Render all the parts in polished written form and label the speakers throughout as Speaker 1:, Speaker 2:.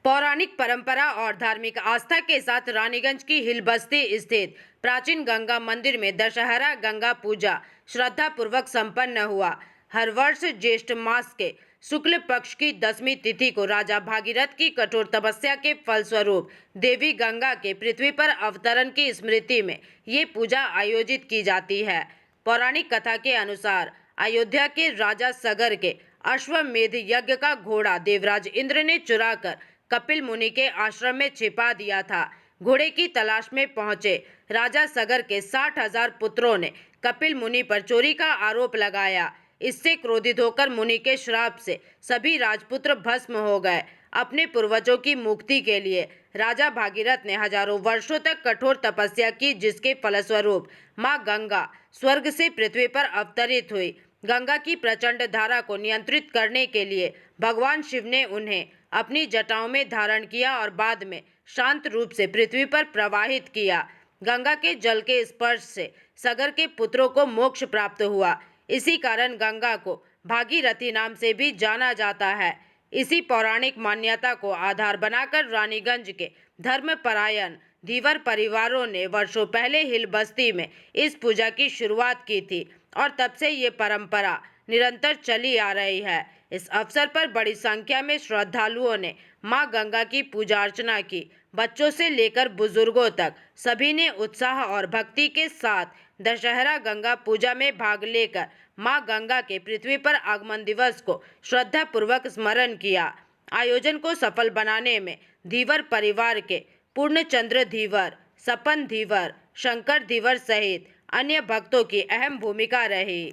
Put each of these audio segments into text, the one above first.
Speaker 1: पौराणिक परंपरा और धार्मिक आस्था के साथ रानीगंज की हिल बस्ती स्थित प्राचीन गंगा मंदिर में दशहरा गंगा पूजा श्रद्धा पूर्वक संपन्न हुआ। हर वर्ष ज्येष्ठ मास के शुक्ल पक्ष की 10वीं तिथि को राजा भागीरथ की कठोर तपस्या के फलस्वरूप देवी गंगा के पृथ्वी पर अवतरण की स्मृति में ये पूजा आयोजित की जाती है। पौराणिक कथा के अनुसार अयोध्या के राजा सगर के अश्वमेध यज्ञ का घोड़ा देवराज इंद्र ने चुराकर कपिल मुनि के आश्रम में छिपा दिया था। घोड़े की तलाश में पहुंचे राजा सगर के 60,000 पुत्रों ने कपिल मुनि पर चोरी का आरोप लगाया। इससे क्रोधित होकर मुनि के श्राप से सभी राजपुत्र भस्म हो गए। अपने पूर्वजों की मुक्ति के लिए राजा भागीरथ ने हजारों वर्षों तक कठोर तपस्या की, जिसके फलस्वरूप मां गंगा स्वर्ग से पृथ्वी पर अवतरित हुई। गंगा की प्रचंड धारा को नियंत्रित करने के लिए भगवान शिव ने उन्हें अपनी जटाओं में धारण किया और बाद में शांत रूप से पृथ्वी पर प्रवाहित किया। गंगा के जल के स्पर्श से सगर के पुत्रों को मोक्ष प्राप्त हुआ। इसी कारण गंगा को भागीरथी नाम से भी जाना जाता है। इसी पौराणिक मान्यता को आधार बनाकर रानीगंज के धर्मपरायण धीवर परिवारों ने वर्षों पहले हिल बस्ती में इस पूजा की शुरुआत की थी और तब से ये परंपरा निरंतर चली आ रही है। इस अवसर पर बड़ी संख्या में श्रद्धालुओं ने मां गंगा की पूजा अर्चना की। बच्चों से लेकर बुजुर्गों तक सभी ने उत्साह और भक्ति के साथ दशहरा गंगा पूजा में भाग लेकर मां गंगा के पृथ्वी पर आगमन दिवस को श्रद्धा पूर्वक स्मरण किया। आयोजन को सफल बनाने में धीवर परिवार के पूर्णचंद्र धीवर, सपन धीवर, शंकर धीवर सहित अन्य भक्तों की अहम भूमिका रही।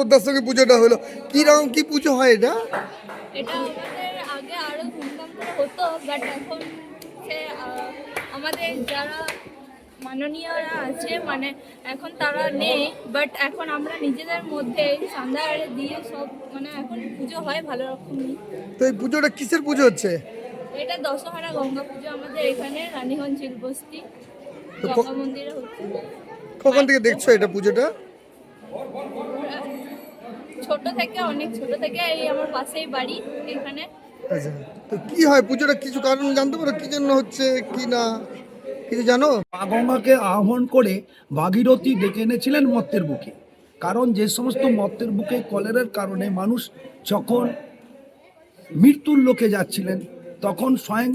Speaker 2: দর্শকের পুজোটা হলো কি রকম কি পুজো হয় এটা?
Speaker 3: এটা আমাদের আগে আরো ধুমধাম করে হতো, বাট এখন সে আমাদের যারা মাননীয়রা আছে মানে এখন তারা নেই, বাট এখন আমরা নিজেদের মধ্যে চাঁদা দিয়ে সব মানে এখন পুজো হয় ভালো রকমই।
Speaker 2: তো এই পুজোটা কিসের পুজো হচ্ছে?
Speaker 3: এটা দশহরা গঙ্গা পুজো আমাদের এখানে রানীগঞ্জ হিলবস্তি গঙ্গা মন্দিরে হচ্ছে।
Speaker 2: কখন থেকে দেখছো এটা পুজোটা?
Speaker 3: ছোট থেকে, অনেক ছোট থেকে, এই আমার পাশেই বাড়ি এখানে।
Speaker 2: আচ্ছা, তো কি হয় পুজোটা কিছু কারণ জানতে পারো কি জন্য হচ্ছে কি না কিছু জানো?
Speaker 4: মা গঙ্গাকে আহ্বান করে ভাগীরথী ডেকে এনেছিলেন মর্তের বুকে। কারণ যে সমস্ত মর্তের বুকে কলেরার কারণে মানুষ যখন মৃত্যুর লোকে যাচ্ছিলেন, তখন স্বয়ং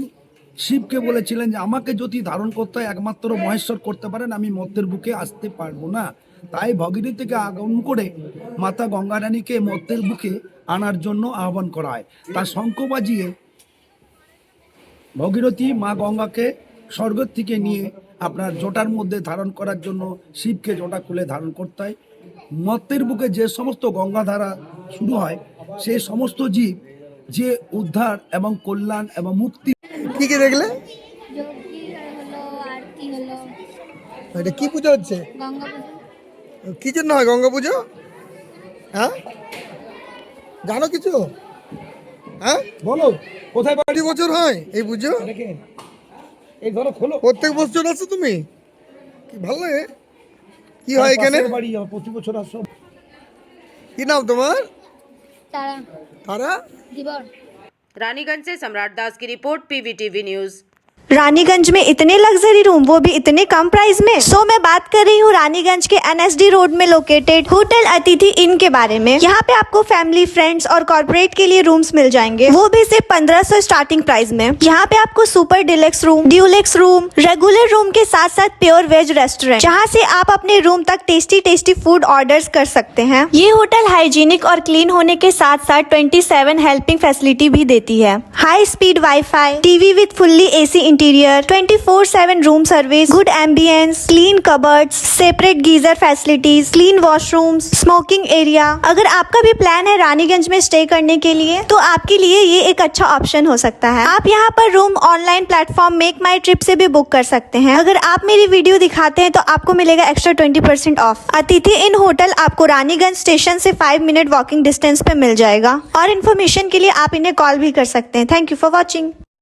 Speaker 4: শিবকে বলেছিলেন যে আমাকে যদি ধারণ করতে হয় একমাত্র মহেশ্বর করতে পারেন, আমি মর্তের বুকে আসতে পারবো না। তাই ভাগীরথী থেকে আগমন করে মাতা গঙ্গা রানীকে মর্তের বুকে আনার জন্য আহ্বান করা হয়। তার শঙ্খ বাজিয়ে ভাগীরথী মা গঙ্গাকে স্বর্গ থেকে নিয়ে আপনার জটার মধ্যে ধারণ করার জন্য শিবকে জটা খুলে ধারণ করতে হয়। মর্তের বুকে যে সমস্ত গঙ্গাধারা শুরু হয়, সেই সমস্ত জীব যে উদ্ধার এবং কল্যাণ এবং মুক্তি।
Speaker 2: কি কি দেখলে?
Speaker 3: যোগী হলো, আরতি হলো,
Speaker 2: এটা কি পুজো হচ্ছে?
Speaker 3: গঙ্গা পুজো।
Speaker 2: কি জন্য হয় গঙ্গা পুজো? হ্যাঁ জানো কিছু? হ্যাঁ
Speaker 4: বলো কোথায়
Speaker 2: প্রতি বছর হয় এই পুজো?
Speaker 4: এই ধরো খোলো।
Speaker 2: প্রত্যেক বছর আসো তুমি? কি ভালো লাগে? কি হয় এখানে?
Speaker 4: বাড়ি প্রতি বছর আসো।
Speaker 2: কি নাম তোমার?
Speaker 3: তারা
Speaker 2: তারা
Speaker 3: দিবর।
Speaker 1: रानीगंज से सम्राट दास की रिपोर्ट, PVTV न्यूज।
Speaker 5: रानीगंज में इतने लग्जरी रूम, वो भी इतने कम प्राइस में। सो मैं बात कर रही हूँ रानीगंज के NSD रोड में लोकेटेड होटल अतिथि इन के बारे में। यहाँ पे आपको फैमिली, फ्रेंड्स और कॉर्पोरेट के लिए रूम्स मिल जाएंगे, वो भी सिर्फ 1500 स्टार्टिंग प्राइस में। यहाँ पे आपको super deluxe room, Dulux room, regular room के साथ साथ प्योर वेज रेस्टोरेंट, जहाँ से आप अपने रूम तक टेस्टी टेस्टी फूड ऑर्डर्स कर सकते हैं। ये होटल हाइजीनिक और क्लीन होने के साथ साथ 27 हेल्पिंग फैसिलिटी भी देती है। High speed wifi, TV with fully AC interior, 24/7 room service, good ambience, clean cupboards, separate geyser facilities, clean washrooms, smoking area. अगर आपका भी प्लान है रानीगंज में स्टे करने के लिए, तो आपके लिए ये एक अच्छा ऑप्शन हो सकता है। आप यहाँ पर रूम ऑनलाइन प्लेटफॉर्म मेक माई ट्रिप से भी बुक कर सकते हैं। अगर आप मेरी वीडियो दिखाते हैं तो आपको मिलेगा एक्स्ट्रा 20% ऑफ। अतिथि इन होटल आपको रानीगंज स्टेशन से 5 मिनट वॉकिंग डिस्टेंस पे मिल जाएगा। और इन्फॉर्मेशन के लिए आप इन्हें कॉल भी कर सकते हैं। Thank you for watching.